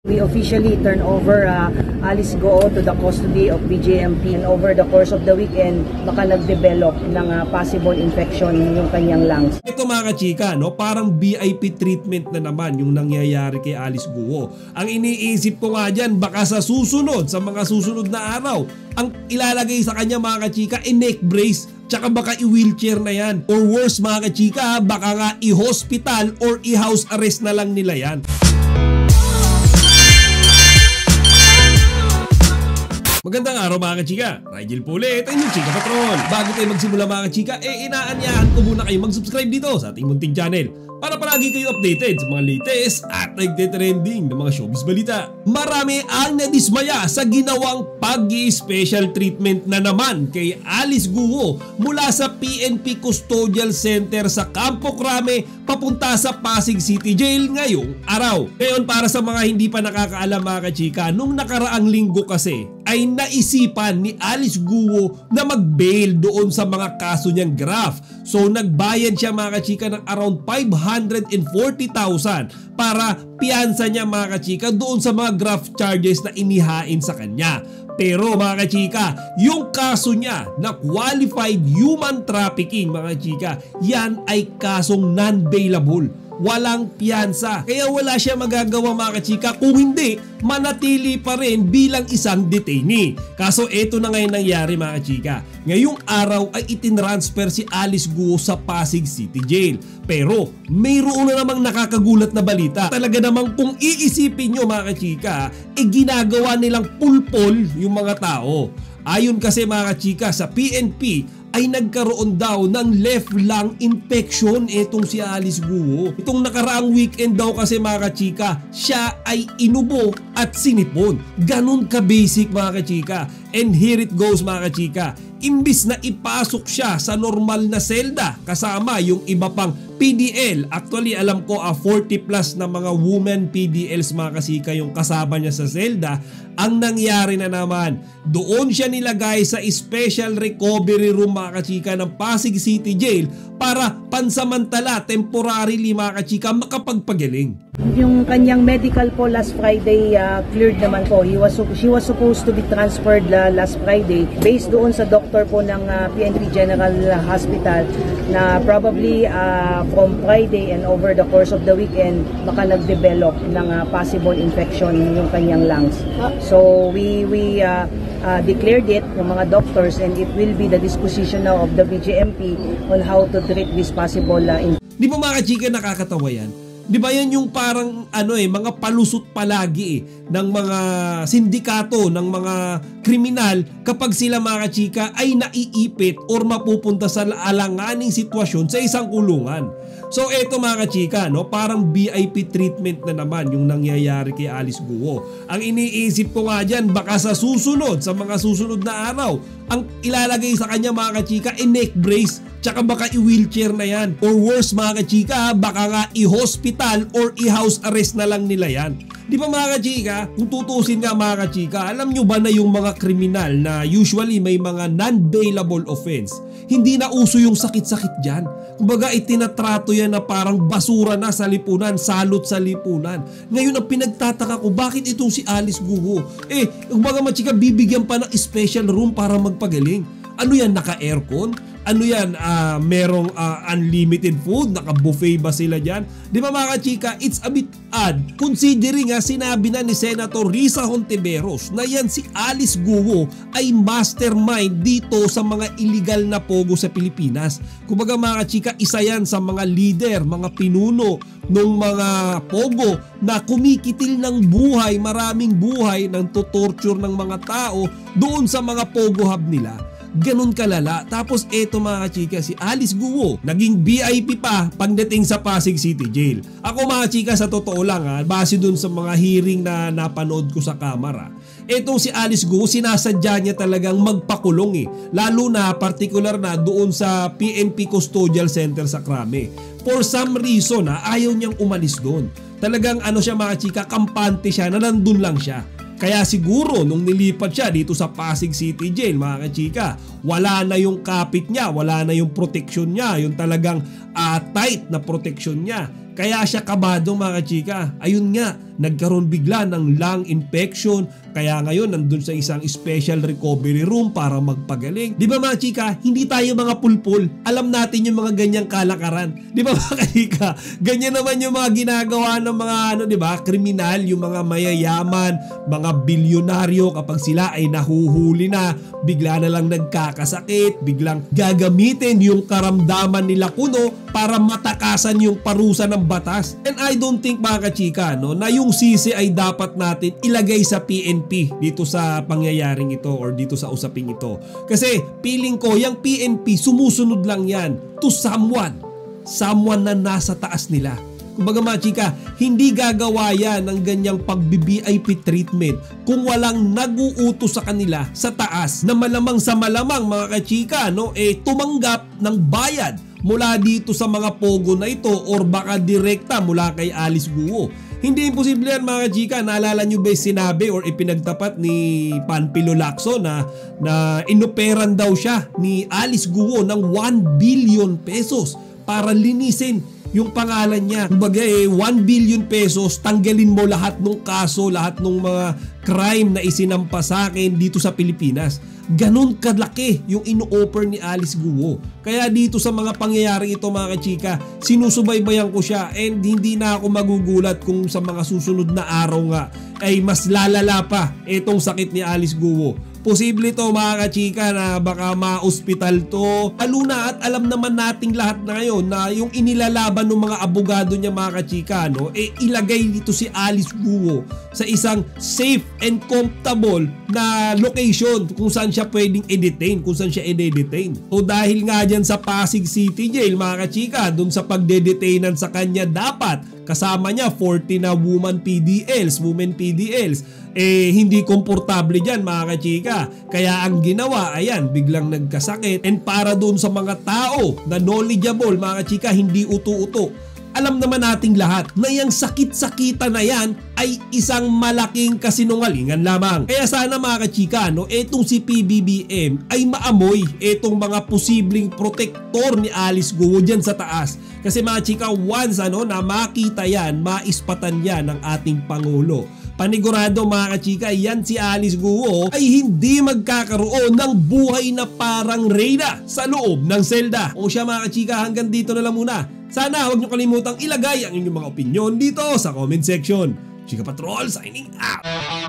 We officially turn over Alice Goo to the custody of BJMP, and over the course of the weekend, baka nag-develop ng possible infection yung kanyang lungs. Ito mga kachika, no? Parang VIP treatment na naman yung nangyayari kay Alice Goo. Ang iniisip ko nga dyan, baka sa mga susunod na araw, ang ilalagay sa kanya mga kachika, neck brace, tsaka baka i-wheelchair na yan. Or worse mga kachika, baka nga i-hospital or i-house arrest na lang nila yan. Magandang araw mga kachika, Rigel po ulit ang inyong Chika Patrol. Bago tayo magsimula mga kachika, inaanyahan ko muna kayo mag-subscribe dito sa ating munting channel para palagi kayo updated sa mga latest at nagte-trending ng mga showbiz balita. Marami ang nadismaya sa ginawang pag-i-special treatment na naman kay Alice Goo mula sa PNP Custodial Center sa Campo Crame papunta sa Pasig City Jail ngayong araw. Ngayon, para sa mga hindi pa nakakaalam mga kachika, nung nakaraang linggo kasi ay naisipan ni Alice Goo na mag-bail doon sa mga kaso niyang graft. So nagbayad siya mga kachika ng around 540,000 para piyansa niya mga kachika doon sa mga graft charges na inihain sa kanya. Pero mga kachika, yung kaso niya na qualified human trafficking mga kachika, yan ay kasong non-bailable. Walang piyansa. Kaya wala siya magagawa mga kachika kung hindi manatili pa rin bilang isang detainee. Kaso eto na ngayon nangyari mga kachika. Ngayong araw ay itinransfer si Alice Goo sa Pasig City Jail. Pero mayroon na namang nakakagulat na balita. Talaga namang kung iisipin nyo mga kachika, ginagawa nilang pulpol yung mga tao. Ayon kasi mga kachika sa PNP, ay nagkaroon daw ng left lung infection etong si Alice Goo. Itong nakaraang weekend daw kasi mga kachika, siya ay inubo at sinipon. Ganun ka-basic mga kachika. And here it goes mga kachika. Imbis na ipasok siya sa normal na selda kasama yung iba pang PDL. Actually alam ko 40 plus na mga women PDLs mga kasika yung kasama niya sa selda. Ang nangyari na naman, doon siya nilagay sa special recovery room mga kachika ng Pasig City Jail para pansamantala, temporarily mga kachika, makapagpagaling. Yung kanyang medical po last Friday cleared naman po. She was supposed to be transferred last Friday based doon sa doktor po ng PNP General Hospital na probably from Friday and over the course of the weekend baka nag-develop ng possible infection yung kanyang lungs. So we declared it ng mga doctors, and it will be the disposition now of the BJMP on how to treat this possible Di ba mga kachika nakakatawa yan? Di ba yan yung parang mga palusot palagi ng mga sindikato, ng mga kriminal kapag sila mga kachika ay naiipit or mapupunta sa alanganing sitwasyon sa isang kulungan. So eto mga kachika, parang VIP treatment na naman yung nangyayari kay Alice Goo. Ang iniisip ko nga dyan, baka sa mga susunod na araw, ang ilalagay sa kanya mga kachika neck brace, tsaka baka i-wheelchair na yan. Or worse mga kachika, baka nga i-hospital or i-house arrest na lang nila yan. Di ba mga kachika, kung tutusin nga mga kachika, alam nyo ba na yung mga kriminal na usually may mga non-bailable offense, hindi na uso yung sakit-sakit dyan. Kumbaga itinatrato yan na parang basura na sa lipunan, salot sa lipunan. Ngayon ang pinagtataka ko, bakit itong si Alice Goo? Kumbaga machika, bibigyan pa ng special room para magpagaling. Ano yan, naka-aircon? Ano yan, merong unlimited food? Naka-buffet ba sila dyan? Di ba mga kachika, it's a bit odd considering sinabi na ni Senator Risa Hontiveros na yan si Alice Goo ay mastermind dito sa mga illegal na pogo sa Pilipinas. Kumbaga mga kachika, isa yan sa mga leader, mga pinuno ng mga pogo na kumikitil ng buhay, maraming buhay, ng torture ng mga tao doon sa mga pogo hub nila. Ganun kalala. Tapos eto mga kachika, si Alice Goo naging VIP pa pagdating sa Pasig City Jail. Ako mga kachika, sa totoo lang base dun sa mga hearing na napanood ko sa kamera, etong si Alice Goo sinasadya niya talagang magpakulong lalo na particular na doon sa PNP Custodial Center sa Crame. For some reason ayaw niyang umalis doon. Talagang siya mga kachika, kampante siya na nandun lang siya. Kaya siguro nung nilipat siya dito sa Pasig City Jail mga kachika, wala na yung kapit niya, wala na yung protection niya, yung talagang tight na protection niya. Kaya siya kabado mga kachika. Ayun nga, nagkaroon bigla ng lung infection, kaya ngayon nandun sa isang special recovery room para magpagaling. Di ba mga chika, hindi tayo mga pulpul, alam natin yung mga ganyang kalakaran. Di ba mga chika, ganyan naman yung mga ginagawa ng mga di ba, kriminal, yung mga mayayaman, mga bilyonaryo, kapag sila ay nahuhuli na, bigla na lang nagkakasakit, biglang gagamitin yung karamdaman nila kuno para matakasan yung parusa ng batas. And I don't think mga kachika na yung sisi ay dapat natin ilagay sa PNP dito sa pangyayaring ito or dito sa usaping ito. Kasi feeling ko yung PNP sumusunod lang yan to someone na nasa taas nila. Kumbaga mga chika, hindi gagawa yan ng ganyang pag-VIP treatment kung walang nag-uutos sa kanila sa taas na malamang sa malamang mga kachika tumanggap ng bayad mula dito sa mga pogo na ito or baka direkta mula kay Alice Guo. Hindi imposible yan mga kachika. Naalala nyo ba sinabi or ipinagtapat ni Panfilo Lacson na inoperan daw siya ni Alice Guo ng 1 billion pesos para linisin yung pangalan niya. Kumbaga 1 billion pesos, tanggalin mo lahat ng kaso, lahat ng mga crime na isinampa sa akin dito sa Pilipinas. Ganon kalaki yung ino-offer ni Alice Guo. Kaya dito sa mga pangyayaring ito mga kachika, sinusubaybayan ko siya and hindi na ako magugulat kung sa mga susunod na araw nga ay mas lalala pa itong sakit ni Alice Guo. Posible to mga kachika na baka ma-hospital to. Lalo na at alam naman nating lahat na ngayon na yung inilalaban ng mga abogado niya mga kachika ilagay dito si Alice Guo sa isang safe and comfortable na location kung saan siya pwedeng i-detain, kung saan siya i-detain. O dahil nga dyan sa Pasig City Jail mga kachika, dun sa pagde-detainan sa kanya dapat kasama niya 40 na women PDLs, hindi komportable dyan mga kachika. Kaya ang ginawa, ayan, biglang nagkasakit. And para doon sa mga tao na knowledgeable mga kachika, hindi uto-uto, alam naman nating lahat na yung sakit-sakita na yan ay isang malaking kasinungalingan lamang. Kaya sana mga kachika, etong si PBBM ay maamoy etong mga posibleng protektor ni Alice Guo dyan sa taas. Kasi mga chika, once na makita yan, maispatan yan ng ating Pangulo, panigurado mga kachika, yan si Alice Guo ay hindi magkakaroon ng buhay na parang reyna sa loob ng selda. O siya mga kachika, hanggang dito na lang muna. Sana huwag nyo kalimutang ilagay ang inyong mga opinion dito sa comment section. Chika Patrol signing out!